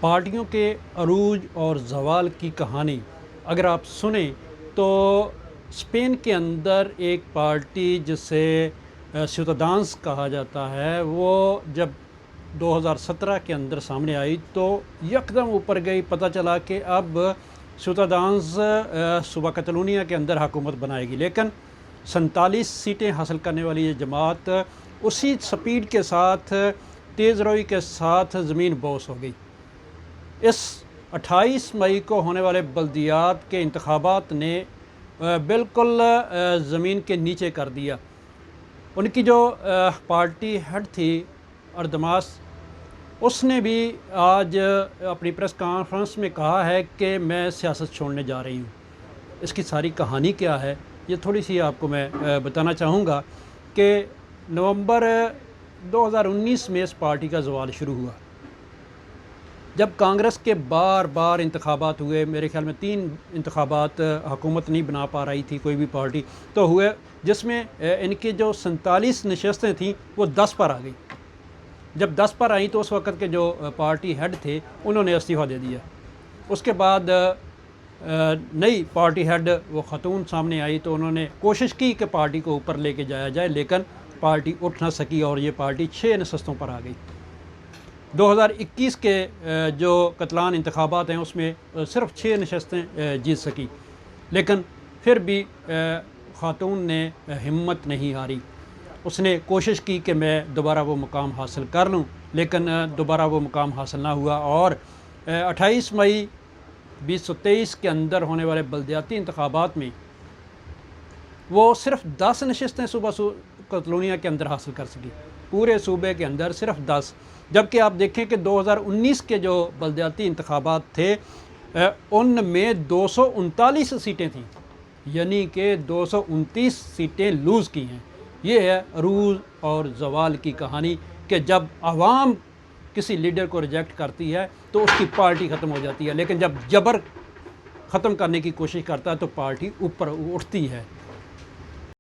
پارٹیوں کے عروج اور زوال کی کہانی اگر آپ سنیں تو اسپین کے اندر ایک پارٹی جسے سیوتادانس کہا جاتا ہے، وہ جب 2017 کے اندر سامنے آئی تو یکدم اوپر گئی. پتہ چلا کہ اب سیوتادانس صوبہ کتالونیہ کے اندر حکومت بنائے گی، لیکن 47 سیٹیں حاصل کرنے والی یہ جماعت اسی سپیڈ کے ساتھ، تیز روی کے ساتھ زمین بوس ہو گئی. اس 28 مئی کو ہونے والے بلدیات کے انتخابات نے بالکل زمین کے نیچے کر دیا. ان کی جو پارٹی ہیڈ تھی اردماس، اس نے بھی آج اپنی پریس کانفرنس میں کہا ہے کہ میں سیاست چھوڑنے جا رہی ہوں. اس کی ساری کہانی کیا ہے یہ تھوڑی سی آپ کو میں بتانا چاہوں گا کہ نومبر 2019 میں اس پارٹی کا زوال شروع ہوا. جب کانگریس کے بار بار انتخابات ہوئے، میرے خیال میں 3 انتخابات حکومت نہیں بنا پا رہی تھی کوئی بھی پارٹی، تو ہوئے جس میں ان کی جو 47 نشستیں تھیں وہ 10 پر آ گئی. جب 10 پر آئیں تو اس وقت کے جو پارٹی ہیڈ تھے انہوں نے استعفیٰ دے دیا. اس کے بعد نئی پارٹی ہیڈ وہ خاتون سامنے آئی تو انہوں نے کوشش کی کہ پارٹی کو اوپر لے کے جایا جائے، لیکن پارٹی اٹھ نہ سکی اور یہ پارٹی 6 نشستوں پر آ گئی. 2021 کے جو کتلان انتخابات ہیں اس میں صرف 6 نشستیں جیت سکی، لیکن پھر بھی خاتون نے ہمت نہیں ہاری. اس نے کوشش کی کہ میں دوبارہ وہ مقام حاصل کر لوں، لیکن دوبارہ وہ مقام حاصل نہ ہوا اور 28 مئی 2023 کے اندر ہونے والے بلدیاتی انتخابات میں وہ صرف 10 نشستیں صوبہ کتالونیہ کے اندر حاصل کر سکی، پورے صوبے کے اندر صرف 10. جبکہ آپ دیکھیں کہ 2019 کے جو بلدیاتی انتخابات تھے ان میں 239 سیٹیں تھیں، یعنی کہ 229 سیٹیں لوز کی ہیں. یہ ہے عروج اور زوال کی کہانی کہ جب عوام کسی لیڈر کو ریجیکٹ کرتی ہے تو اس کی پارٹی ختم ہو جاتی ہے، لیکن جب جبر ختم کرنے کی کوشش کرتا ہے تو پارٹی اوپر اٹھتی ہے.